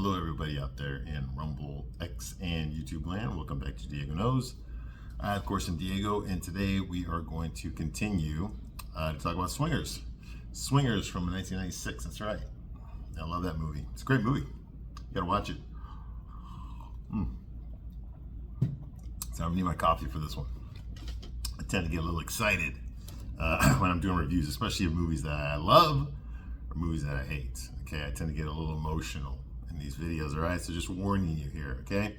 Hello, everybody out there in Rumble, X, and YouTube land. Welcome back to Diego Knows. I, of course, am Diego, and today we are going to continue to talk about Swingers. Swingers from 1996, that's right. I love that movie. It's a great movie. You gotta watch it. So I need my coffee for this one. I tend to get a little excited when I'm doing reviews, especially of movies that I love or movies that I hate. Okay, I tend to get a little emotional in these videos, all right? So just warning you here, okay?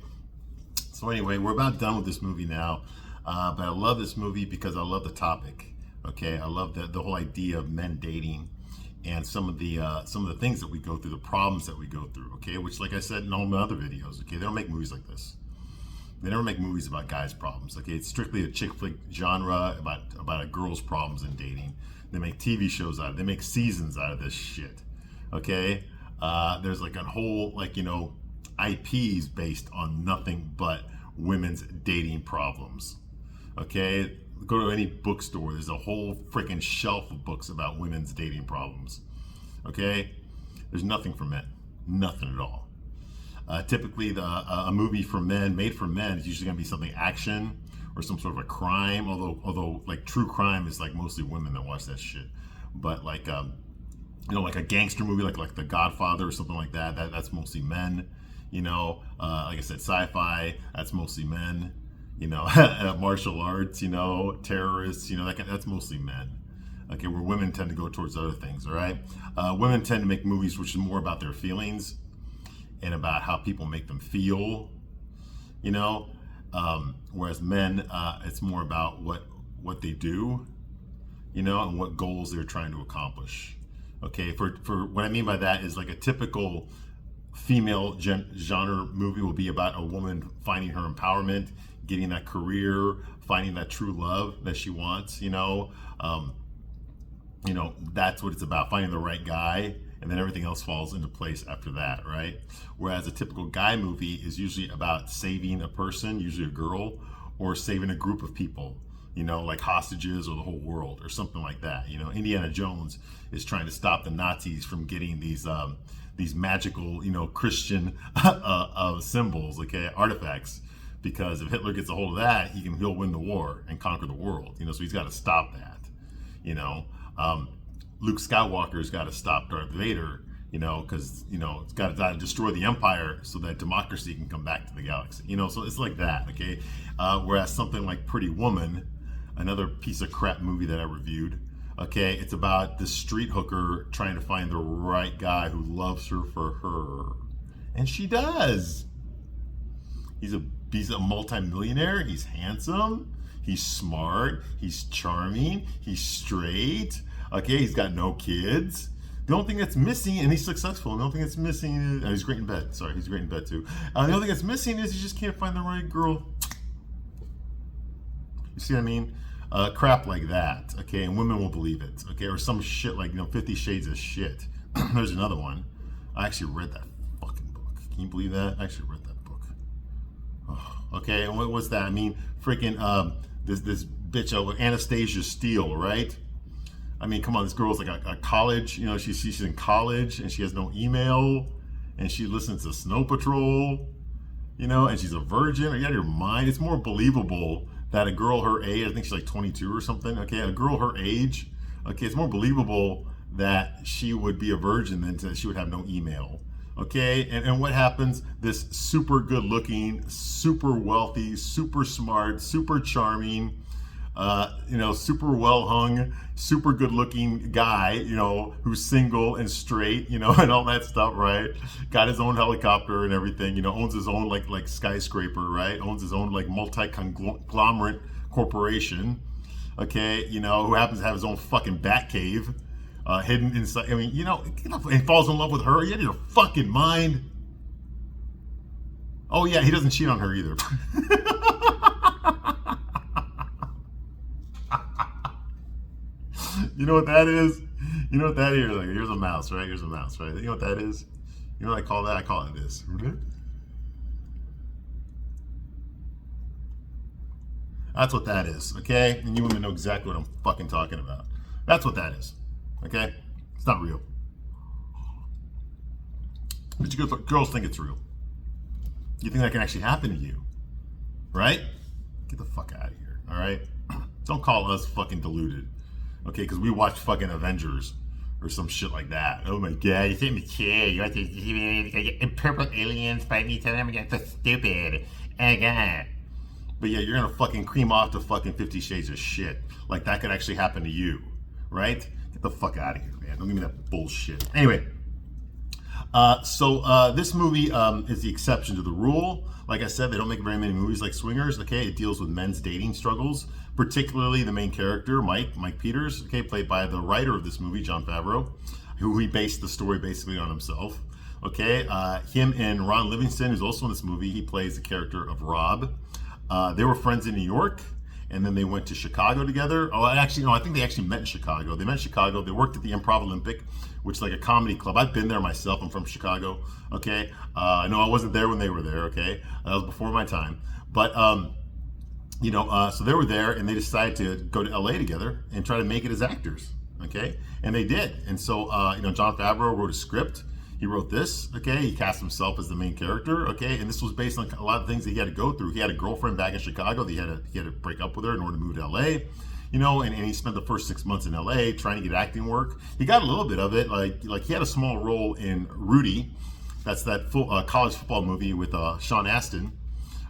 So anyway, we're about done with this movie now, but I love this movie because I love the topic, okay? I love the whole idea of men dating and some of the things that we go through, the problems that we go through, okay? Which, like I said in all my other videos, okay, they don't make movies like this. They never make movies about guys' problems, okay? It's strictly a chick flick genre about a girl's problems in dating. They make TV shows out of it. They make seasons out of this shit, okay? There's like a whole, IPs based on nothing but women's dating problems, okay? Go to any bookstore, there's a whole freaking shelf of books about women's dating problems, okay? There's nothing for men, nothing at all. Typically, a movie for men, made for men, is usually going to be something action or some sort of a crime. Although like true crime is like mostly women that watch that shit. But like like a gangster movie, like The Godfather or something like that. That's mostly men. Like I said, sci-fi, that's mostly men. Martial arts, terrorists, that's mostly men. Okay, where women tend to go towards other things. All right, women tend to make movies which is more about their feelings and about how people make them feel, whereas men, it's more about what they do, and what goals they're trying to accomplish. Okay, for what I mean by that is like a typical female genre movie will be about a woman finding her empowerment, getting that career, finding that true love that she wants, that's what it's about, finding the right guy, and then everything else falls into place after that, right? Whereas a typical guy movie is usually about saving a person, usually a girl, or saving a group of people, like hostages or the whole world or something like that. Indiana Jones is trying to stop the Nazis from getting these magical, Christian symbols, okay, artifacts, because if Hitler gets a hold of that, he'll win the war and conquer the world, so he's got to stop that, Luke Skywalker's got to stop Darth Vader, because, it's got to destroy the Empire so that democracy can come back to the galaxy, so it's like that, okay? Whereas something like Pretty Woman, another piece of crap movie that I reviewed, okay, it's about the street hooker trying to find the right guy who loves her for her. And she does. He's a multi-millionaire, he's handsome, he's smart, he's charming, he's straight, okay, he's got no kids. The only thing that's missing, and he's successful, and the only thing that's missing is, he's great in bed, sorry, he's great in bed too. The only thing that's missing is he just can't find the right girl. You see what I mean? Crap like that, okay, and women will believe it, okay, or some shit like, 50 Shades of Shit. There's another one. I actually read that fucking book. Can you believe that? I actually read that book. Oh, okay, and what was that? I mean, freaking, this bitch, Anastasia Steele, right? I mean, come on, this girl's like a college, she's in college and she has no email and she listens to Snow Patrol, and she's a virgin. Are you out of your mind? It's more believable that a girl her age, I think she's like 22 or something, okay, a girl her age, okay, it's more believable that she would be a virgin than that she would have no email, okay? And what happens? This super good looking, super wealthy, super smart, super charming, super well hung, super good looking guy, who's single and straight, and all that stuff, right? Got his own helicopter and everything, owns his own like skyscraper, right? Owns his own like multi-conglomerate corporation, okay? Who happens to have his own fucking bat cave hidden inside. I mean, and falls in love with her. You out of your fucking mind? Oh yeah, he doesn't cheat on her either. You know what that is? You know what that is? Like, here's a mouse, right? Here's a mouse, right? You know what that is? You know what I call that? I call it this. That's what that is, okay? And you women know exactly what I'm fucking talking about. That's what that is, okay? It's not real. But you girls think it's real. You think that can actually happen to you, right? Get the fuck out of here, all right? Don't call us fucking deluded, okay? Because we watch fucking Avengers or some shit like that. Oh my god, you think me chair? You want to purple aliens fighting each other? I'm gonna get so stupid. Oh god. But yeah, you're gonna fucking cream off to fucking 50 Shades of shit. Like that could actually happen to you, right? Get the fuck out of here, man. Don't give me that bullshit. Anyway, so this movie is the exception to the rule. Like I said, they don't make very many movies like Swingers. Okay, it deals with men's dating struggles, particularly the main character, Mike Peters. Okay, played by the writer of this movie, Jon Favreau, who he based the story basically on himself. Okay, him and Ron Livingston, who's also in this movie, he plays the character of Rob. They were friends in New York, and then they went to Chicago together. Oh, actually, no, I think they actually met in Chicago. They met in Chicago. They worked at the Improv Olympic, which is like a comedy club. I've been there myself. I'm from Chicago. Okay, no, I wasn't there when they were there. Okay, that was before my time. But so they were there, and they decided to go to LA together and try to make it as actors. Okay, and they did. And so Jon Favreau wrote a script. He wrote this, okay? He cast himself as the main character, okay? And this was based on a lot of things that he had to go through. He had a girlfriend back in Chicago. He had to break up with her in order to move to LA, and he spent the first 6 months in LA trying to get acting work. He got a little bit of it, like he had a small role in Rudy. That's that college football movie with Sean Astin,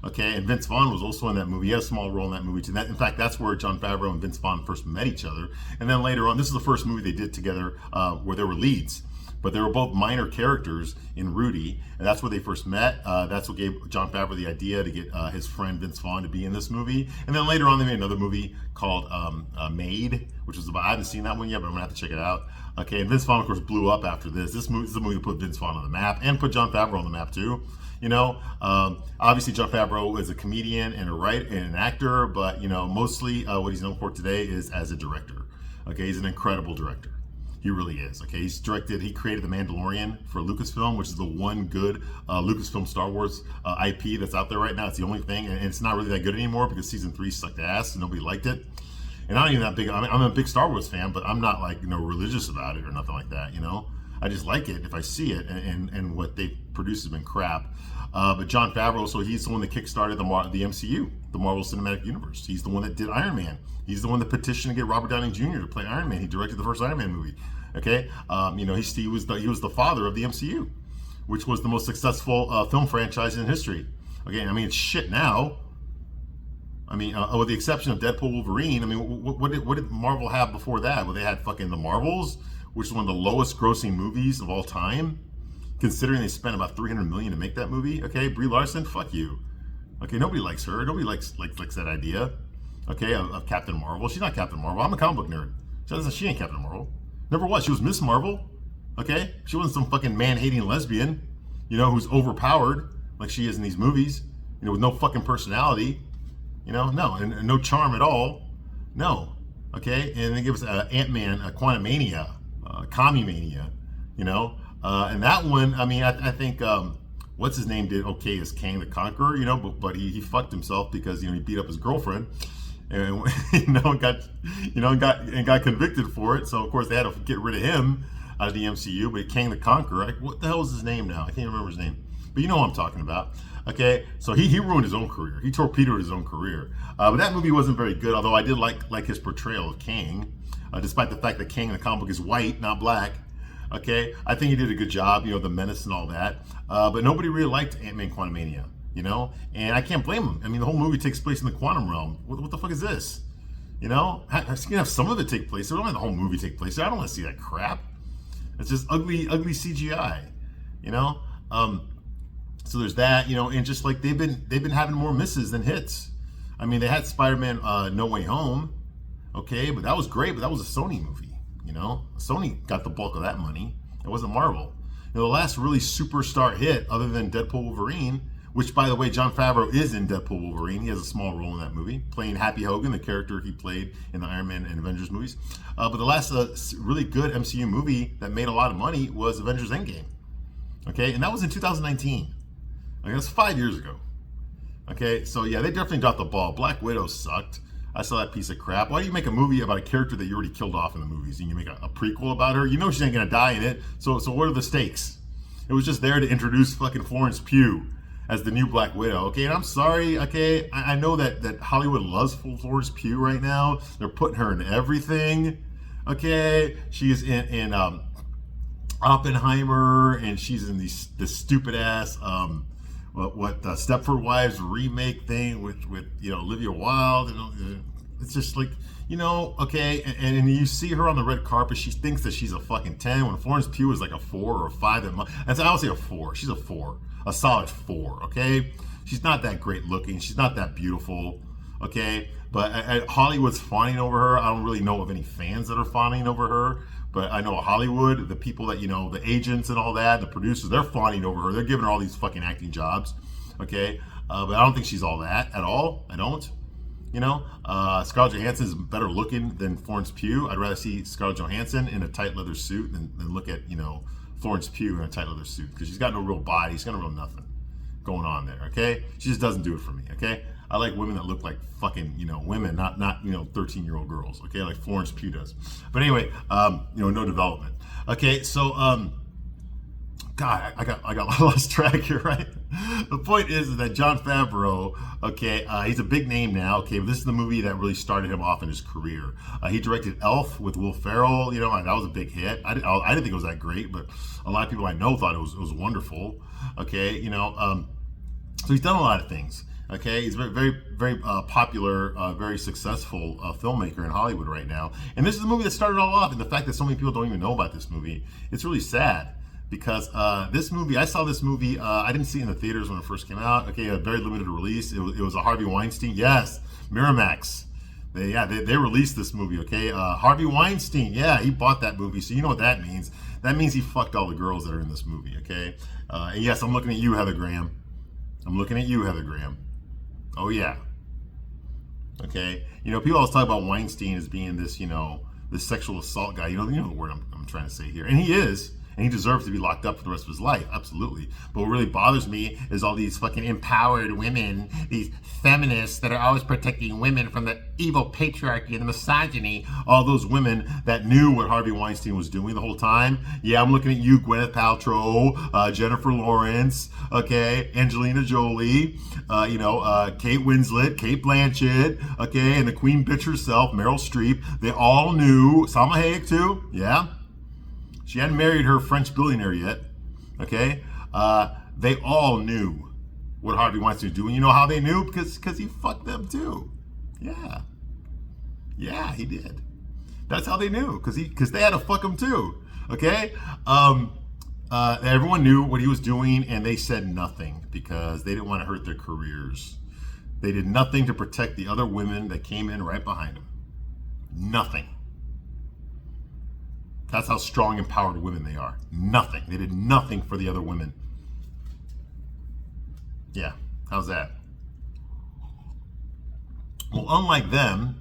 okay? And Vince Vaughn was also in that movie. He had a small role in that movie too. In fact, that's where Jon Favreau and Vince Vaughn first met each other. And then later on, this is the first movie they did together where they were leads. But they were both minor characters in Rudy, and that's where they first met. That's what gave Jon Favreau the idea to get his friend Vince Vaughn to be in this movie. And then later on, they made another movie called Made, which was about, I haven't seen that one yet, but I'm gonna have to check it out. Okay, and Vince Vaughn, of course, blew up after this. This is the movie that put Vince Vaughn on the map and put Jon Favreau on the map too. Obviously Jon Favreau is a comedian and a writer and an actor, but mostly what he's known for today is as a director. Okay, he's an incredible director. He really is. Okay, he created The Mandalorian for Lucasfilm, which is the one good Lucasfilm Star Wars IP that's out there right now. It's the only thing, and it's not really that good anymore because season 3 sucked ass and nobody liked it. And I'm not even that big. I'm a big Star Wars fan, but I'm not like religious about it or nothing like that. I just like it if I see it, and what they produce has been crap. But Jon Favreau, so he's the one that kickstarted the MCU, the Marvel Cinematic Universe. He's the one that did Iron Man. He's the one that petitioned to get Robert Downey Jr. to play Iron Man. He directed the first Iron Man movie. Okay, he was the father of the MCU, which was the most successful film franchise in history. Okay, it's shit now. With the exception of Deadpool, Wolverine. What did Marvel have before that? Well, they had fucking The Marvels, which is one of the lowest grossing movies of all time, considering they spent about $300 million to make that movie. Okay, Brie Larson, fuck you. Okay, nobody likes her. Nobody likes that idea. Okay, of Captain Marvel. She's not Captain Marvel. I'm a comic book nerd. She ain't Captain Marvel. Never was. She was Miss Marvel. Okay, she wasn't some fucking man-hating lesbian, who's overpowered like she is in these movies. With no fucking personality. No, and no charm at all. No. Okay, and they give us Ant-Man, Quantumania, Commie-Mania. And that one, I think what's his name did okay as Kang the Conqueror, but he fucked himself because he beat up his girlfriend, and got convicted for it. So of course they had to get rid of him out of the MCU. But Kang the Conqueror, what the hell is his name now? I can't remember his name, but you know what I'm talking about. Okay, so he ruined his own career. He torpedoed his own career. But that movie wasn't very good. Although I did like his portrayal of Kang, despite the fact that Kang in the comic book is white, not black. Okay, I think he did a good job, the menace and all that. But nobody really liked Ant-Man Quantumania, and I can't blame him. The whole movie takes place in the quantum realm. What the fuck is this? You can have some of it take place. I don't have the whole movie take place. I don't want to see that crap. It's just ugly CGI, So there's that, and just like they've been having more misses than hits. They had Spider-Man No Way Home, okay, but that was great, but that was a Sony movie. Sony got the bulk of that money. It wasn't Marvel. The last really superstar hit, other than Deadpool Wolverine, which, by the way, Jon Favreau is in Deadpool Wolverine. He has a small role in that movie, playing Happy Hogan, the character he played in the Iron Man and Avengers movies. But the last really good MCU movie that made a lot of money was Avengers Endgame. Okay, and that was in 2019. That's 5 years ago. Okay, so yeah, they definitely dropped the ball. Black Widow sucked. I saw that piece of crap. Why do you make a movie about a character that you already killed off in the movies, and you make a prequel about her? She ain't gonna die in it. So what are the stakes? It was just there to introduce fucking Florence Pugh as the new Black Widow. Okay, and I'm sorry. Okay, I know that Hollywood loves Florence Pugh right now. They're putting her in everything. Okay, she's in Oppenheimer, and she's in this stupid ass Stepford Wives remake thing with Olivia Wilde, and it's just like, okay, and you see her on the red carpet, she thinks that she's a fucking 10 when Florence Pugh is like a 4 or a 5. I would say a 4. She's a 4, a solid 4. Okay, she's not that great looking, she's not that beautiful. Okay, but Hollywood's fawning over her. I don't really know of any fans that are fawning over her. But I know Hollywood, the people that, the agents and all that, the producers, they're fawning over her. They're giving her all these fucking acting jobs, okay? But I don't think she's all that at all. I don't. Scarlett Johansson is better looking than Florence Pugh. I'd rather see Scarlett Johansson in a tight leather suit than look at, Florence Pugh in a tight leather suit, because she's got no real body. She's got no real nothing going on there, okay? She just doesn't do it for me, okay? I like women that look like fucking, women, not 13-year-old girls, okay, like Florence Pugh does. But anyway, no development. Okay, so, God, I got lost track here, right? The point is that Jon Favreau, okay, he's a big name now, okay, but this is the movie that really started him off in his career. He directed Elf with Will Ferrell, and that was a big hit. I didn't think it was that great, but a lot of people I know thought it was wonderful, okay, so he's done a lot of things. Okay, he's very, very, very popular, very successful filmmaker in Hollywood right now. And this is the movie that started it all off. And the fact that so many people don't even know about this movie, it's really sad. Because this movie, I saw this movie, I didn't see it in the theaters when it first came out. Okay, a very limited release. It was a Harvey Weinstein. Yes, Miramax. They released this movie, okay? Harvey Weinstein, yeah, he bought that movie. So you know what that means. That means he fucked all the girls that are in this movie, okay? And yes, I'm looking at you, Heather Graham. I'm looking at you, Heather Graham. Oh yeah. Okay. People always talk about Weinstein as being this, this sexual assault guy. You know the word I'm trying to say here. And he is. And he deserves to be locked up for the rest of his life. Absolutely. But what really bothers me is all these fucking empowered women, these feminists that are always protecting women from the evil patriarchy and the misogyny. All those women that knew what Harvey Weinstein was doing the whole time. Yeah, I'm looking at you, Gwyneth Paltrow, Jennifer Lawrence, okay, Angelina Jolie, Kate Winslet, Kate Blanchett, okay, and the queen bitch herself, Meryl Streep. They all knew. Salma Hayek too, yeah. She hadn't married her French billionaire yet, okay? They all knew what Harvey Weinstein was doing. You know how they knew? Because he fucked them too. Yeah. Yeah, he did. That's how they knew, because they had to fuck him too, okay? Everyone knew what he was doing, and they said nothing because they didn't want to hurt their careers. They did nothing to protect the other women that came in right behind him. Nothing. That's how strong, empowered women they are. Nothing. They did nothing for the other women. Yeah, how's that? Well, unlike them,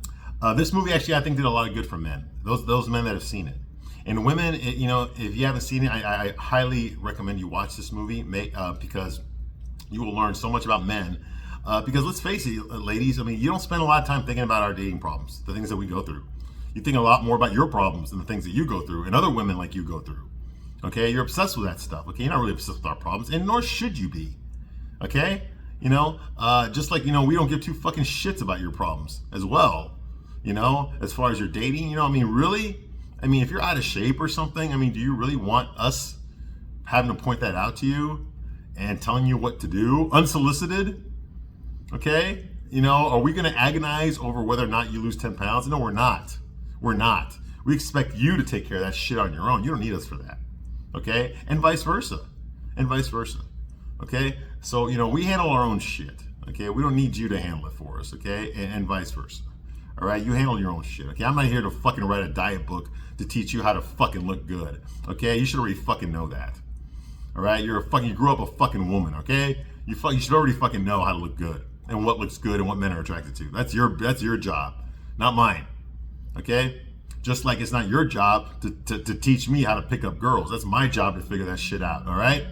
this movie actually, I think, did a lot of good for men. Those men that have seen it. And women, if you haven't seen it, I highly recommend you watch this movie because you will learn so much about men. Because let's face it, ladies, you don't spend a lot of time thinking about our dating problems, the things that we go through. You think a lot more about your problems than the things that you go through and other women like you go through. Okay, you're obsessed with that stuff. Okay, you're not really obsessed with our problems, and nor should you be. Okay, just like we don't give two fucking shits about your problems as well. As far as your dating, really, if you're out of shape or something, do you really want us having to point that out to you and telling you what to do unsolicited? Okay, are we going to agonize over whether or not you lose 10 pounds? No, we're not. We're not. We expect you to take care of that shit on your own. You don't need us for that. Okay? And vice versa. Okay? So, we handle our own shit. Okay? We don't need you to handle it for us. Okay? And vice versa. All right? You handle your own shit. Okay? I'm not here to fucking write a diet book to teach you how to fucking look good. Okay? You should already fucking know that. All right? You grew up a fucking woman. Okay? You should already fucking know how to look good and what looks good and what men are attracted to. That's your job, not mine. Okay? Just like it's not your job to teach me how to pick up girls. That's my job to figure that shit out, all right?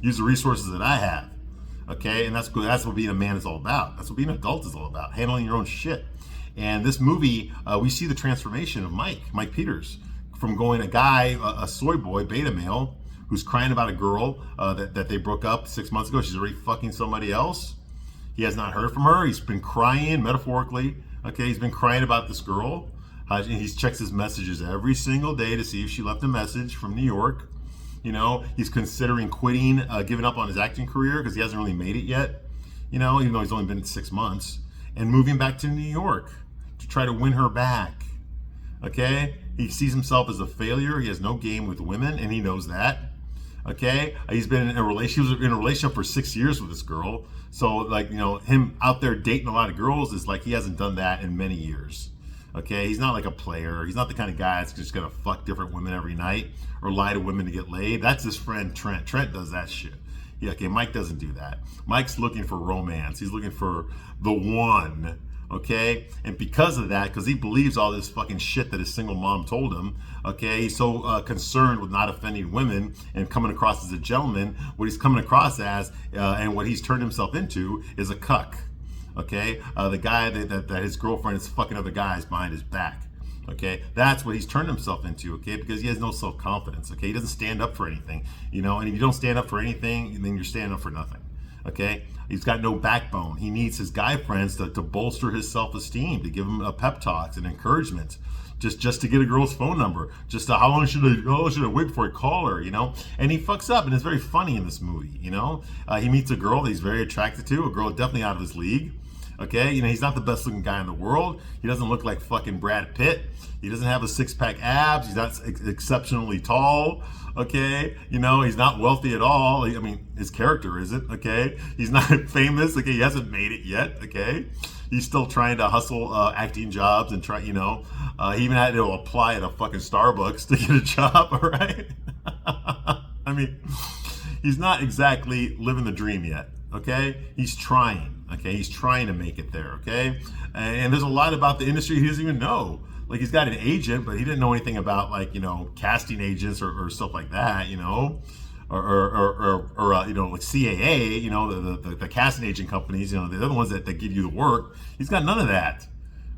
Use the resources that I have, okay? And that's what being a man is all about. That's what being an adult is all about, handling your own shit. And this movie, we see the transformation of Mike Peters, from going a guy, a soy boy, beta male, who's crying about a girl that they broke up 6 months ago. She's already fucking somebody else. He has not heard from her. He's been crying, metaphorically. Okay, he's been crying about this girl. He checks his messages every single day to see if she left a message from New York. You know, he's considering quitting, giving up on his acting career because he hasn't really made it yet. You know, even though he's only been 6 months, and moving back to New York to try to win her back. Okay, he sees himself as a failure. He has no game with women, and he knows that. Okay, he's been in a relationship for 6 years with this girl. So, like, you know, him out there dating a lot of girls is like he hasn't done that in many years. Okay, he's not like a player. He's not the kind of guy that's just gonna fuck different women every night or lie to women to get laid. That's his friend Trent. Trent does that shit. Yeah, okay, Mike doesn't do that. Mike's looking for romance. He's looking for the one, okay? And because of that, because he believes all this fucking shit that his single mom told him, okay, he's so concerned with not offending women and coming across as a gentleman, what he's coming across as and what he's turned himself into is a cuck, okay? The guy that his girlfriend is fucking other guys behind his back. Okay, that's what he's turned himself into, okay, because he has no self-confidence, okay? He doesn't stand up for anything, you know, and if you don't stand up for anything, then you're standing up for nothing, okay? He's got no backbone. He needs his guy friends to bolster his self-esteem, to give him a pep talks and encouragement, just to get a girl's phone number, just to how long should I wait before I call her, you know? And he fucks up, and it's very funny in this movie, you know? He meets a girl that he's very attracted to, a girl definitely out of his league. Okay, you know, he's not the best looking guy in the world. He doesn't look like fucking Brad Pitt. He doesn't have a six-pack abs. He's not exceptionally tall. Okay, you know, he's not wealthy at all. I mean, his character isn't. Okay, he's not famous. Okay, he hasn't made it yet. Okay, he's still trying to hustle acting jobs and try, you know, he even had to apply at a fucking Starbucks to get a job. All right, I mean, he's not exactly living the dream yet. Okay, he's trying. Okay, he's trying to make it there. Okay, and there's a lot about the industry he doesn't even know. Like, he's got an agent, but he didn't know anything about, like, you know, casting agents or stuff like that. You know, or you know, like CAA. You know, the casting agent companies. You know, the other ones that give you the work. He's got none of that.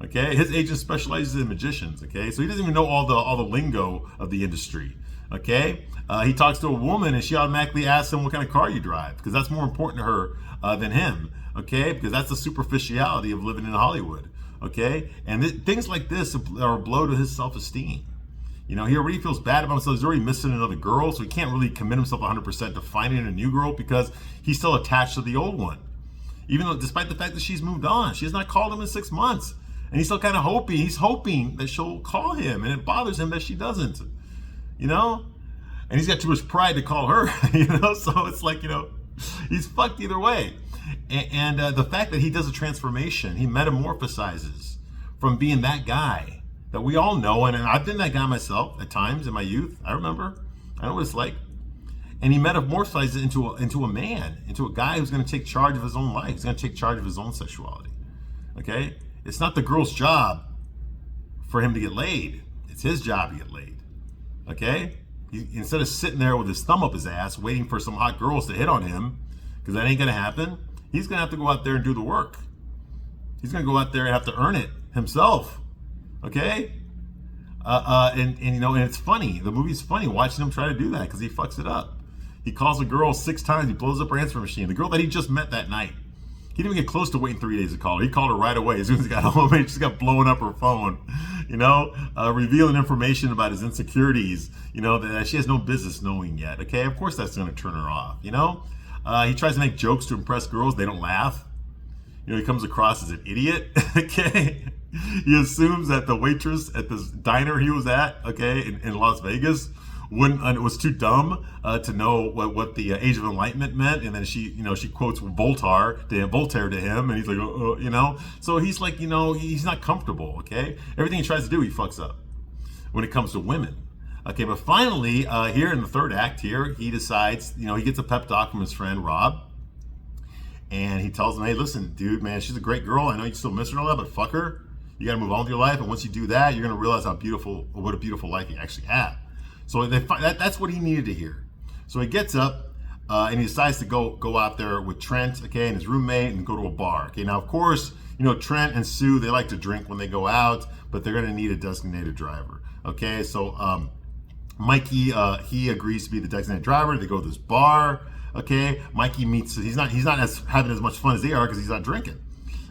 Okay, his agent specializes in magicians. Okay, so he doesn't even know all the lingo of the industry. Okay, he talks to a woman and she automatically asks him what kind of car you drive, because that's more important to her than him. Okay, because that's the superficiality of living in Hollywood. Okay, and things like this are a blow to his self-esteem. You know, he already feels bad about himself. He's already missing another girl, so he can't really commit himself 100% to finding a new girl because he's still attached to the old one. Even though, despite the fact that she's moved on, she has not called him in 6 months, and he's still kind of hoping. He's hoping that she'll call him, and it bothers him that she doesn't. You know, and he's got too much pride to call her. You know, so it's like, you know, he's fucked either way. And the fact that he does a transformation, he metamorphosizes from being that guy that we all know, and I've been that guy myself at times in my youth. I remember. I know what it's like. And he metamorphosizes into a man, into a guy who's going to take charge of his own life. He's going to take charge of his own sexuality. Okay? It's not the girl's job for him to get laid. It's his job to get laid. Okay? Instead of sitting there with his thumb up his ass waiting for some hot girls to hit on him, because that ain't going to happen, he's going to have to go out there and do the work. He's going to go out there and have to earn it himself. Okay? And you know, and it's funny. The movie's funny watching him try to do that because he fucks it up. He calls a girl 6 times. He blows up her answering machine. The girl that he just met that night. He didn't even get close to waiting 3 days to call her. He called her right away. As soon as he got home, he just got blowing up her phone. You know, revealing information about his insecurities, you know, that she has no business knowing yet. Okay, of course that's going to turn her off, you know? He tries to make jokes to impress girls. They don't laugh. You know, he comes across as an idiot. Okay? He assumes that the waitress at this diner he was at, okay, in Las Vegas, was too dumb to know what the Age of Enlightenment meant, and then she quotes Voltaire to him, and he's like, you know, so he's like, you know, he's not comfortable. Okay, everything he tries to do, he fucks up when it comes to women. Okay, but finally, here in the third act, here he decides, you know, he gets a pep talk from his friend Rob, and he tells him, hey, listen, dude, man, she's a great girl. I know you still miss her and all that, but fuck her. You got to move on with your life, and once you do that, you're going to realize what a beautiful life you actually have. So that's what he needed to hear. So he gets up and he decides to go out there with Trent, okay, and his roommate, and go to a bar. Okay, now of course, you know, Trent and Sue, they like to drink when they go out, but they're going to need a designated driver. Okay, so Mikey, he agrees to be the designated driver. They go to this bar. Okay, Mikey meets. He's not as having as much fun as they are because he's not drinking,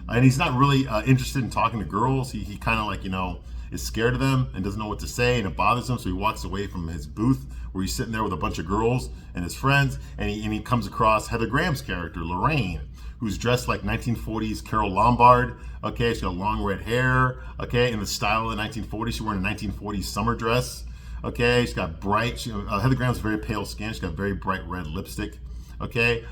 and he's not really interested in talking to girls. He kind of like is scared of them and doesn't know what to say, and it bothers him. So he walks away from his booth where he's sitting there with a bunch of girls and his friends, and he comes across Heather Graham's character, Lorraine, who's dressed like 1940s Carole Lombard. Okay, she got long red hair. Okay, in the style of the 1940s. She's wearing a 1940s summer dress. Okay, she's got bright. Heather Graham's very pale skin. She's got very bright red lipstick. Okay,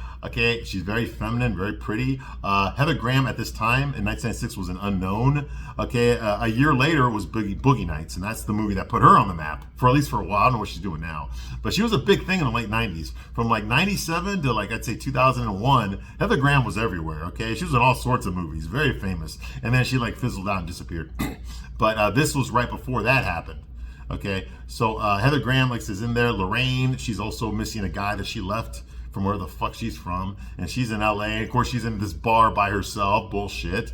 she's very feminine, very pretty. Heather Graham at this time in 1996 was an unknown. Okay, a year later it was Boogie Nights, and that's the movie that put her on the map for at least for a while. I don't know what she's doing now, but she was a big thing in the late 90s. From like 97 to like I'd say 2001, Heather Graham was everywhere. Okay, she was in all sorts of movies, very famous, and then she like fizzled out and disappeared. But this was right before that happened. Okay, so Heather Graham is in there. Lorraine, she's also missing a guy that she left from where the fuck she's from, and she's in LA. Of course, she's in this bar by herself. Bullshit.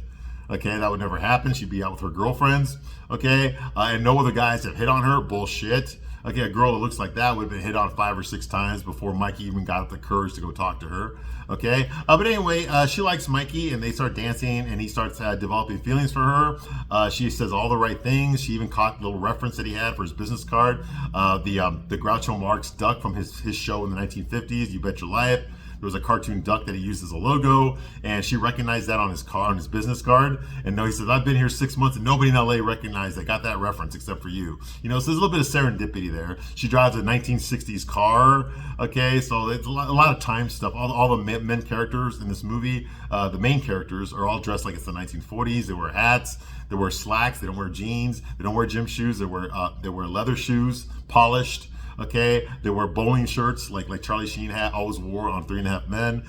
Okay, that would never happen. She'd be out with her girlfriends. Okay, and no other guys have hit on her. Bullshit. Okay, a girl that looks like that would have been hit on 5 or 6 times before Mikey even got up the courage to go talk to her. Okay, but anyway, she likes Mikey, and they start dancing, and he starts developing feelings for her. She says all the right things. She even caught the little reference that he had for his business card, the Groucho Marx duck from his show in the 1950s. You Bet Your Life. There was a cartoon duck that he used as a logo, and she recognized that on his business card. And no, he says, I've been here 6 months and nobody in LA recognized I got that reference except for you. So there's a little bit of serendipity there. She drives a 1960s car. Okay, so it's a lot of time stuff. All the men characters in this movie, the main characters are all dressed like it's the 1940s. They wear hats, they wear slacks, they don't wear jeans, they don't wear gym shoes, they wear leather shoes, polished. Okay, they wear bowling shirts like Charlie Sheen always wore on 3.5 Men.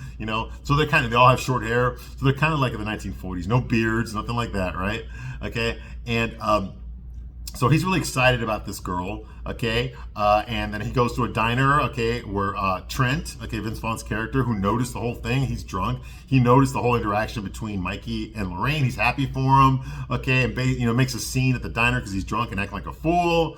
So they all have short hair. So they're kind of like in the 1940s, no beards, nothing like that, right? Okay, and so he's really excited about this girl. Okay, and then he goes to a diner. Okay, where Trent, Vince Vaughn's character, who noticed the whole thing, he's drunk. He noticed the whole interaction between Mikey and Lorraine. He's happy for him. Okay, and makes a scene at the diner because he's drunk and acting like a fool.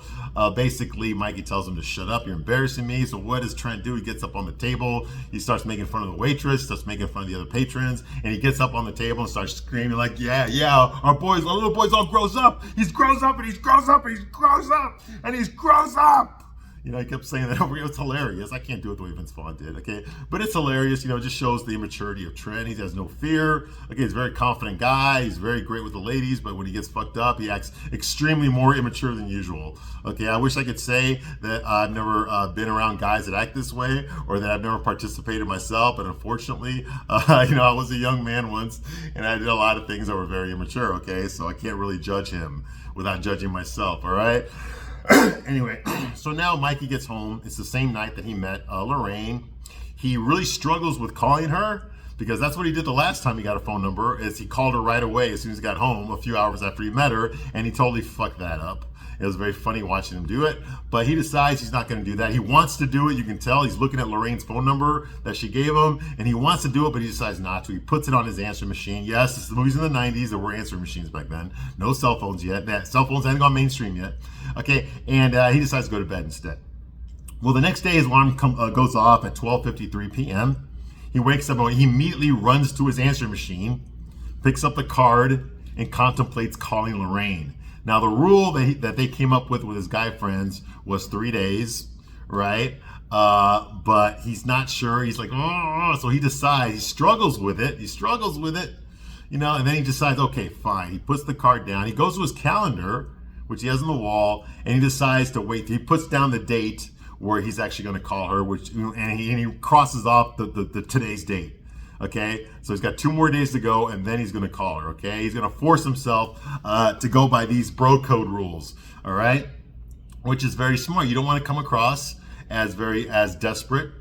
Basically, Mikey tells him to shut up. You're embarrassing me. So what does Trent do? He gets up on the table. He starts making fun of the waitress. Starts making fun of the other patrons. And he gets up on the table and starts screaming like, yeah, our little boy's all grows up. He's grows up and he's grows up and he's grows up and he's grows up. He kept saying that over. It's hilarious. I can't do it the way Vince Vaughn did. Okay, but it's hilarious. It just shows the immaturity of Trent. He has no fear. Okay, he's a very confident guy. He's very great with the ladies, but when he gets fucked up, he acts extremely more immature than usual. Okay, I wish I could say that I've never been around guys that act this way, or that I've never participated myself. But unfortunately, I was a young man once, and I did a lot of things that were very immature. Okay, so I can't really judge him without judging myself. All right. Anyway, so now Mikey gets home. It's the same night that he met Lorraine. He really struggles with calling her because that's what he did the last time he got a phone number, is he called her right away as soon as he got home, a few hours after he met her, and he totally fucked that up. It was very funny watching him do it, but he decides he's not going to do that. He wants to do it. You can tell he's looking at Lorraine's phone number that she gave him, and he wants to do it, but he decides not to. He puts it on his answering machine. Yes, the movie's in the 90s. There were answering machines back then. No cell phones yet. Cell phones hadn't gone mainstream yet. Okay, and he decides to go to bed instead. Well, the next day his alarm goes off at 12:53 p.m. He wakes up and he immediately runs to his answering machine, picks up the card, and contemplates calling Lorraine. Now, the rule that they came up with his guy friends was 3 days, right? But he's not sure. He's like, oh, so he decides. He struggles with it, and then he decides, okay, fine. He puts the card down. He goes to his calendar, which he has on the wall, and he decides to wait. He puts down the date where he's actually going to call her, and he crosses off the today's date. Okay, so he's got 2 more days to go, and then he's going to call her. Okay, he's going to force himself to go by these bro code rules. All right, which is very smart. You don't want to come across as desperate,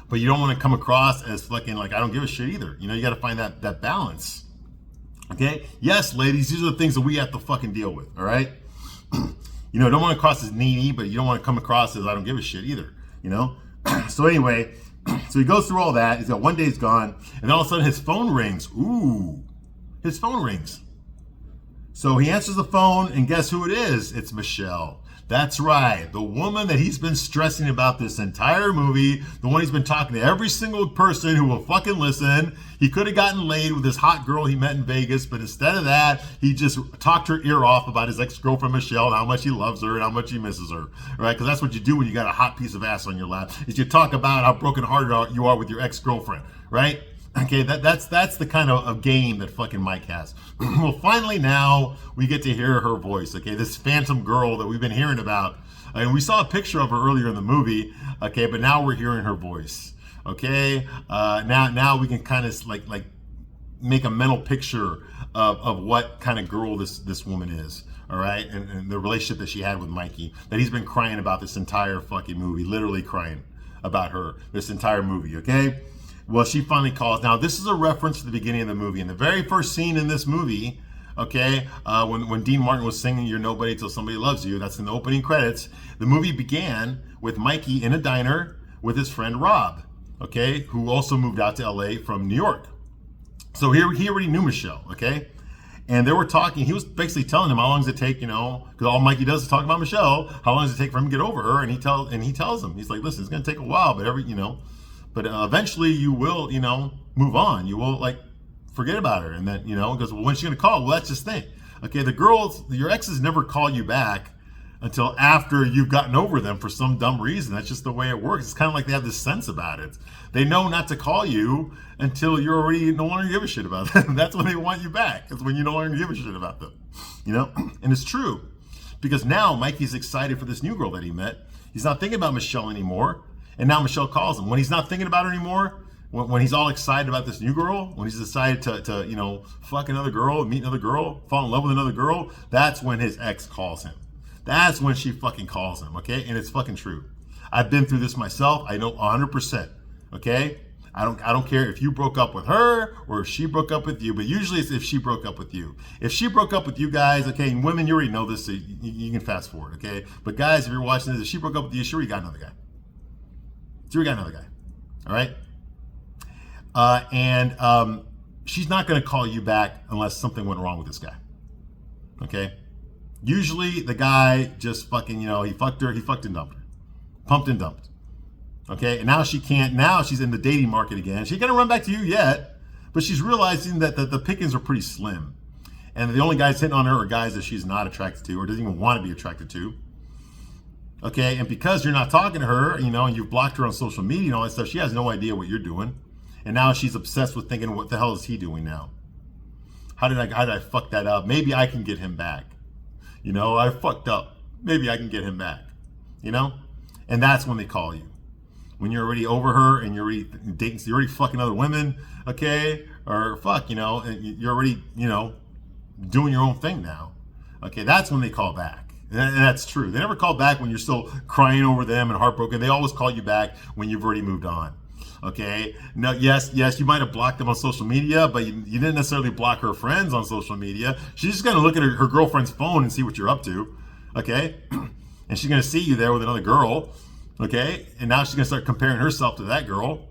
but you don't want to come across as fucking like I don't give a shit either. You got to find that balance. Okay, yes, ladies, these are the things that we have to fucking deal with. All right, don't want to cross as needy, but you don't want to come across as I don't give a shit either. So anyway. So he goes through all that. He's got 1 day's gone, and all of a sudden his phone rings. Ooh, his phone rings. So he answers the phone, and guess who it is? It's Michelle. That's right. The woman that he's been stressing about this entire movie, the one he's been talking to every single person who will fucking listen. He could have gotten laid with this hot girl he met in Vegas, but instead of that, he just talked her ear off about his ex-girlfriend Michelle and how much he loves her and how much he misses her, right? Because that's what you do when you got a hot piece of ass on your lap, is you talk about how brokenhearted you are with your ex-girlfriend, right? Okay, that's the kind of game that fucking Mike has. Well, finally now we get to hear her voice, okay? This phantom girl that we've been hearing about. And we saw a picture of her earlier in the movie, okay? But now we're hearing her voice, okay? Now we can kind of like make a mental picture of what kind of girl this woman is, all right? And the relationship that she had with Mikey, that he's been crying about this entire fucking movie, literally crying about her this entire movie, okay? Well, she finally calls. Now, this is a reference to the beginning of the movie. In the very first scene in this movie, okay, when Dean Martin was singing "You're Nobody Till Somebody Loves You," that's in the opening credits. The movie began with Mikey in a diner with his friend Rob, okay, who also moved out to LA from New York. So he already knew Michelle, okay? And they were talking. He was basically telling him how long does it take, because all Mikey does is talk about Michelle. How long does it take for him to get over her? And he tells him, he's like, listen, it's going to take a while, but but eventually you will, move on. You will forget about her. And then, because when's she going to call? Well, that's just thing. Okay, your exes never call you back until after you've gotten over them for some dumb reason. That's just the way it works. It's kind of like they have this sense about it. They know not to call you until you're already no longer give a shit about them. That's when they want you back. It's when you no longer give a shit about them. And it's true. Because now Mikey's excited for this new girl that he met. He's not thinking about Michelle anymore. And now Michelle calls him. When he's not thinking about her anymore, when he's all excited about this new girl, when he's decided to fuck another girl, meet another girl, fall in love with another girl, that's when his ex calls him. That's when she fucking calls him, okay? And it's fucking true. I've been through this myself. I know 100%, okay? I don't care if you broke up with her or if she broke up with you, but usually it's if she broke up with you. If she broke up with you guys, okay, and women, you already know this, so you can fast forward, okay? But guys, if you're watching this, if she broke up with you, she already got another guy. All right? And she's not going to call you back unless something went wrong with this guy, okay? Usually the guy just fucking, he fucked and dumped her. Pumped and dumped, okay? And now she's in the dating market again. She ain't going to run back to you yet, but she's realizing that the pickings are pretty slim. And the only guys hitting on her are guys that she's not attracted to or doesn't even want to be attracted to. Okay, and because you're not talking to her, and you've blocked her on social media and all that stuff, she has no idea what you're doing. And now she's obsessed with thinking, what the hell is he doing now? How did I fuck that up? Maybe I can get him back. I fucked up. Maybe I can get him back. And that's when they call you. When you're already over her and you're already dating, you're already fucking other women, okay? Or fuck, and you're already, doing your own thing now. Okay, that's when they call back. And that's true. They never call back when you're still crying over them and heartbroken. They always call you back when you've already moved on. Okay? Now, yes, you might have blocked them on social media, but you didn't necessarily block her friends on social media. She's just going to look at her girlfriend's phone and see what you're up to. Okay? And she's going to see you there with another girl. Okay? And now she's going to start comparing herself to that girl.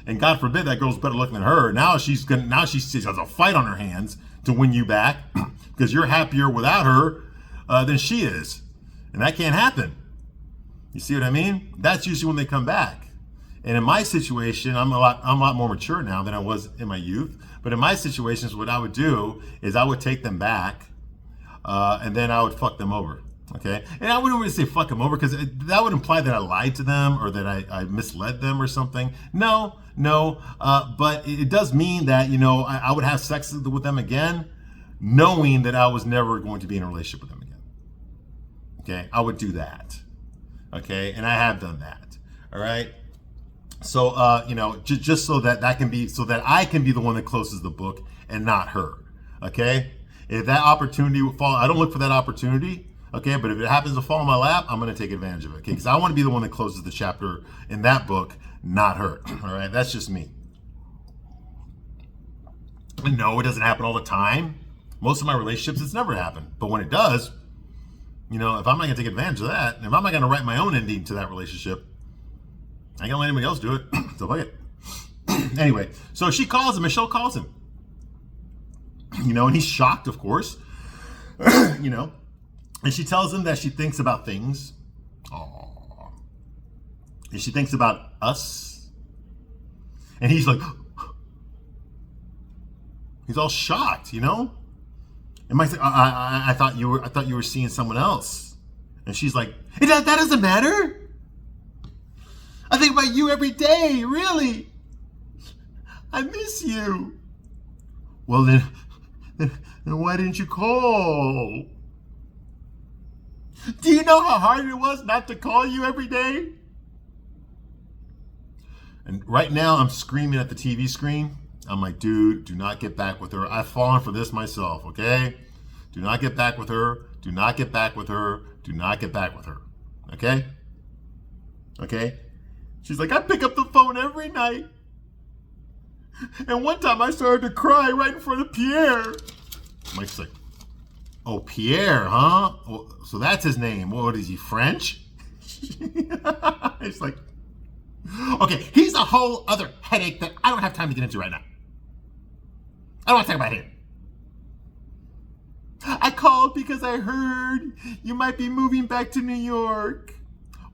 And God forbid that girl's better looking than her. Now she has a fight on her hands to win you back because you're happier without her than she is. And that can't happen. You see what I mean? That's usually when they come back. And in my situation, I'm a lot more mature now than I was in my youth. But in my situations, what I would do is I would take them back and then I would fuck them over. Okay? And I wouldn't really say fuck them over because that would imply that I lied to them or that I misled them or something. No. But it does mean that, I would have sex with them again, knowing that I was never going to be in a relationship with them again. Okay, I would do that. Okay, and I have done that. All right. So, just so that I can be the one that closes the book and not her. Okay. If that opportunity would fall, I don't look for that opportunity. Okay, but if it happens to fall in my lap, I'm going to take advantage of it. Okay, because I want to be the one that closes the chapter in that book, not her. All right, that's just me. No, it doesn't happen all the time. Most of my relationships, it's never happened. But when it does, if I'm not going to take advantage of that, if I'm not going to write my own ending to that relationship, I ain't going to let anybody else do it. So fuck it. Anyway, so she calls him, Michelle calls him. And he's shocked, of course. And she tells him that she thinks about things. Aww. And she thinks about us. And he's like, he's all shocked, you know? And Mike's like, I thought you were seeing someone else. And she's like, that doesn't matter. I think about you every day, really. I miss you. Well, then why didn't you call? Do you know how hard it was not to call you every day? And right now I'm screaming at the TV screen. I'm like, dude, do not get back with her. I've fallen for this myself, okay? Do not get back with her. Do not get back with her. Do not get back with her. Okay? Okay? She's like, I pick up the phone every night. And one time I started to cry right in front of Pierre. Mike's like, oh, Pierre, huh? Oh, so that's his name. What is he, French? It's like, okay, he's a whole other headache that I don't have time to get into right now. I don't want to talk about him. I called because I heard you might be moving back to New York.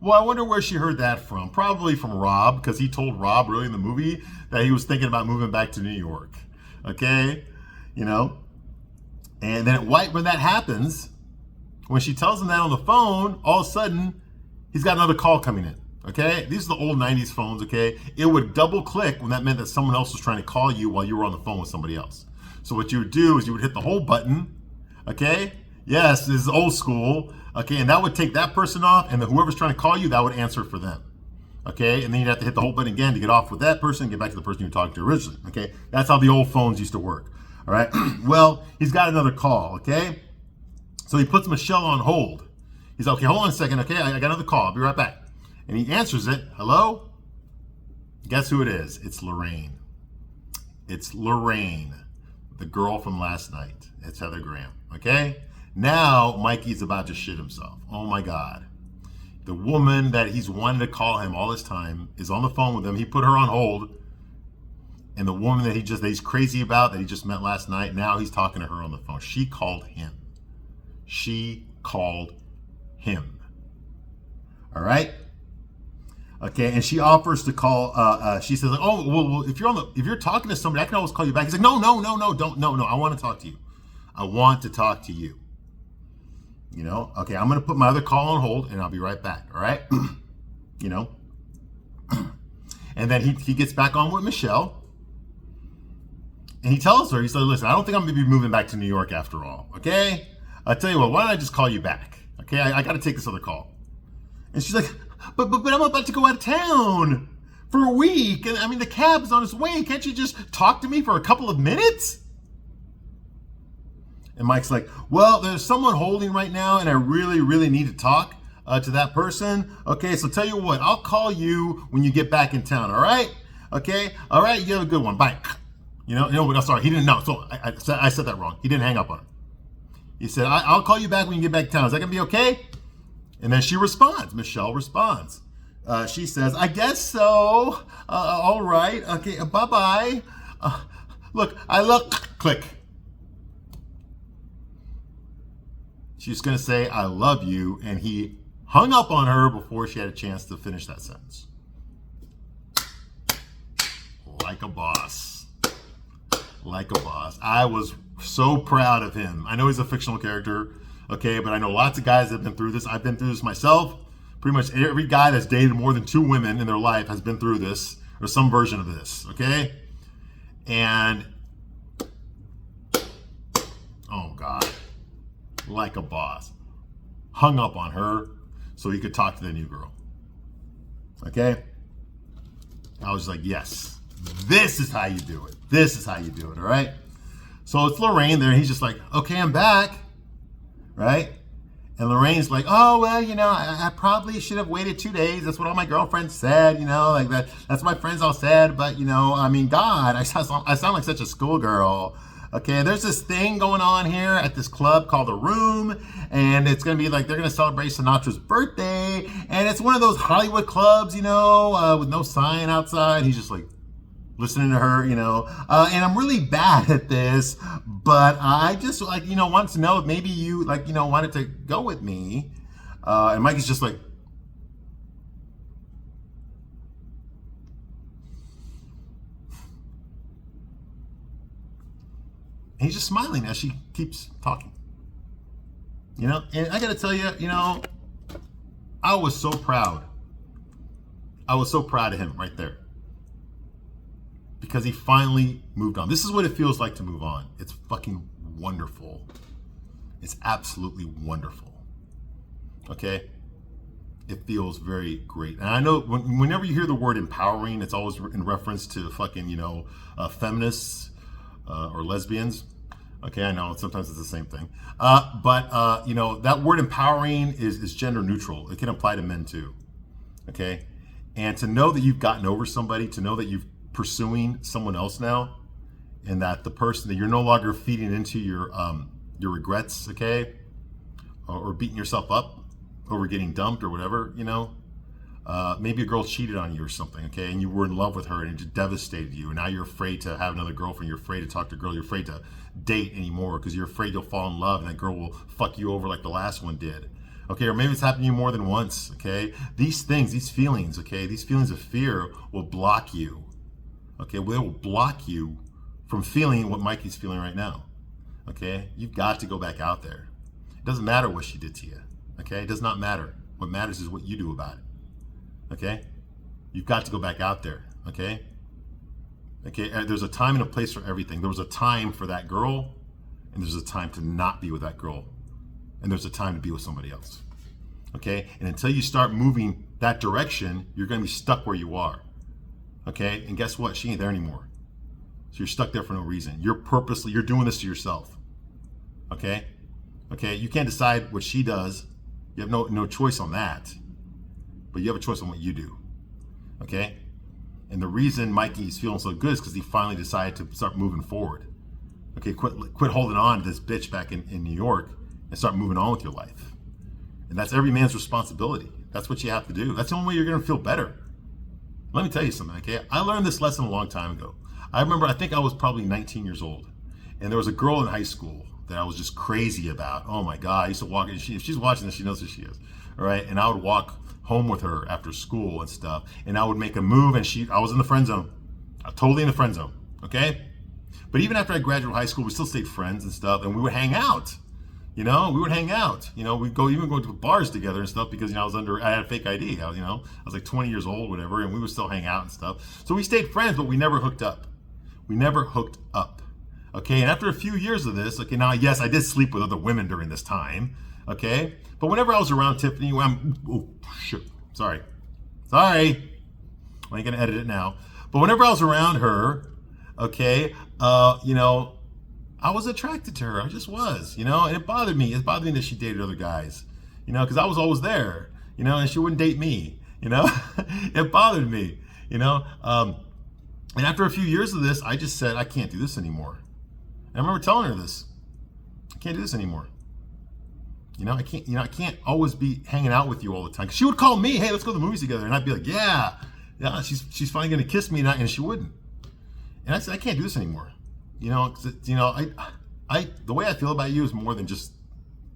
Well, I wonder where she heard that from. Probably from Rob, because he told Rob early in the movie that he was thinking about moving back to New York. Okay? You know? And then when that happens, when she tells him that on the phone, all of a sudden, he's got another call coming in. Okay? These are the old 90s phones, okay? It would double click when that meant that someone else was trying to call you while you were on the phone with somebody else. So what you would do is you would hit the whole button, okay? Yes, this is old school. Okay, and that would take that person off, and then whoever's trying to call you, that would answer for them. Okay, and then you'd have to hit the whole button again to get off with that person and get back to the person you were talking to originally. Okay, that's how the old phones used to work. All right, well, he's got another call, okay? So he puts Michelle on hold. He's like, okay, hold on a second, okay? I got another call. I'll be right back. And he answers it. Hello? Guess who it is? It's Lorraine. It's Lorraine, the girl from last night. It's Heather Graham, okay? Now, Mikey's about to shit himself. Oh my God. The woman that he's wanted to call him all this time is on the phone with him. He put her on hold. And the woman that he's crazy about, that he just met last night, now he's talking to her on the phone. She called him. She called him. All right? Okay, and she offers to call, she says, oh, well, if you're talking to somebody, I can always call you back. He's like, no, I want to talk to you. I want to talk to you. You know, okay, I'm going to put my other call on hold and I'll be right back. All right. You know, and then he gets back on with Michelle and he tells her, he said, listen, I don't think I'm going to be moving back to New York after all. Okay. I'll tell you what, why don't I just call you back? Okay. I got to take this other call. And she's like, but I'm about to go out of town for a week. And I mean, the cab's on its way. Can't you just talk to me for a couple of minutes? And Mike's like, well, there's someone holding right now, and I really, really need to talk to that person. Okay, so tell you what, I'll call you when you get back in town, all right? Okay, all right, you have a good one, bye. You know, but sorry, he didn't know, so I said that wrong. He didn't hang up on her. He said, I'll call you back when you get back in town. Is that going to be okay? And then she responds, Michelle responds. She says, I guess so. All right, okay, bye-bye. Look, click. She's going to say, I love you. And he hung up on her before she had a chance to finish that sentence. Like a boss. Like a boss. I was so proud of him. I know he's a fictional character, okay, but I know lots of guys that have been through this. I've been through this myself. Pretty much every guy that's dated more than 2 women in their life has been through this, or some version of this, okay? And, oh God. Like a boss. Hung up on her so he could talk to the new girl. Okay? I was like, yes, this is how you do it. This is how you do it, all right? So it's Lorraine there, and he's just like, okay, I'm back, right? And Lorraine's like, oh, well, you know, I probably should have waited 2 days. That's what all my girlfriends said, you know, like that. That's what my friends all said, but, you know, I mean, God, I sound like such a schoolgirl. Okay, there's this thing going on here at this club called The Room, and it's going to be like they're going to celebrate Sinatra's birthday, and it's one of those Hollywood clubs, you know, with no sign outside. He's just like, listening to her, and I'm really bad at this, but I just like, wanted to know if maybe you like, wanted to go with me. And Mikey's just like, he's just smiling as she keeps talking, and I got to tell you, I was so proud. I was so proud of him right there. Because he finally moved on. This is what it feels like to move on. It's fucking wonderful. It's absolutely wonderful. Okay? It feels very great. And I know whenever you hear the word empowering, it's always in reference to fucking, feminists or lesbians. Okay, I know sometimes it's the same thing. But that word empowering is gender neutral. It can apply to men too. Okay? And to know that you've gotten over somebody, to know that you've pursuing someone else now, and that the person that you're no longer feeding into your regrets, okay, or beating yourself up over getting dumped or whatever, maybe a girl cheated on you or something, okay, and you were in love with her and it just devastated you, and now you're afraid to have another girlfriend, you're afraid to talk to a girl, you're afraid to date anymore because you're afraid you'll fall in love and that girl will fuck you over like the last one did. Okay, or maybe it's happened to you more than once, okay? These things, these feelings, okay, these feelings of fear will block you. Okay, well, it will block you from feeling what Mikey's feeling right now. Okay, you've got to go back out there. It doesn't matter what she did to you. Okay, it does not matter. What matters is what you do about it. Okay, you've got to go back out there. Okay, there's a time and a place for everything. There was a time for that girl, and there's a time to not be with that girl, and there's a time to be with somebody else. Okay, and until you start moving that direction, you're going to be stuck where you are. Okay, and guess what? She ain't there anymore. So you're stuck there for no reason. You're doing this to yourself. Okay? Okay, you can't decide what she does. You have no choice on that. But you have a choice on what you do. Okay? And the reason Mikey's feeling so good is because he finally decided to start moving forward. Okay, quit holding on to this bitch back in New York and start moving on with your life. And that's every man's responsibility. That's what you have to do. That's the only way you're going to feel better. Let me tell you something, okay? I learned this lesson a long time ago. I think I was probably 19 years old. And there was a girl in high school that I was just crazy about. Oh my God, I used to walk, if she's watching this, she knows who she is. All right, and I would walk home with her after school and stuff. And I would make a move and I was in the friend zone. I was totally in the friend zone, okay? But even after I graduated high school, we still stayed friends and stuff. And we would hang out. We would hang out. We'd go to bars together and stuff because I had a fake ID. I was like 20 years old, whatever, and we would still hang out and stuff. So we stayed friends, but we never hooked up. Okay, and after a few years of this, okay, now yes, I did sleep with other women during this time. Okay, but whenever I was around Tiffany, sorry, I ain't gonna edit it now. But whenever I was around her, okay, I was attracted to her. I just was, and it bothered me. It bothered me that she dated other guys, because I was always there, and she wouldn't date me, It bothered me, and after a few years of this, I just said, I can't do this anymore. And I remember telling her this. I can't do this anymore. I can't always be hanging out with you all the time. 'Cause she would call me, hey, let's go to the movies together. And I'd be like, yeah, she's finally going to kiss me. And she wouldn't. And I said, I can't do this anymore. The way I feel about you is more than just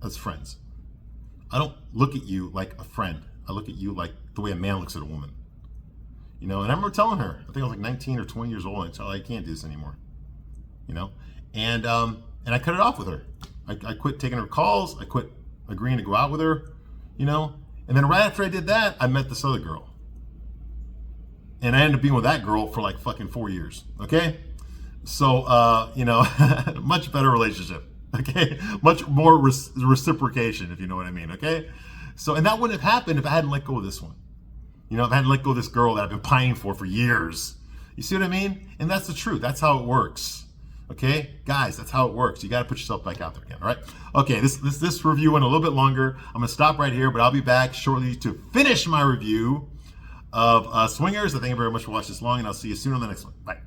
as friends. I don't look at you like a friend. I look at you like the way a man looks at a woman. And I remember telling her, I think I was like 19 or 20 years old, and I told her, I can't do this anymore. And I cut it off with her. I quit taking her calls. I quit agreeing to go out with her, and then right after I did that, I met this other girl. And I ended up being with that girl for like fucking 4 years, okay? So, much better relationship, okay? Much more reciprocation, if you know what I mean, okay? So, and that wouldn't have happened if I hadn't let go of this one. If I hadn't let go of this girl that I've been pining for years. You see what I mean? And that's the truth. That's how it works. Okay? Guys, that's how it works. You got to put yourself back out there again, all right? Okay, this review went a little bit longer. I'm going to stop right here, but I'll be back shortly to finish my review of Swingers. I thank you very much for watching this long, and I'll see you soon on the next one. Bye.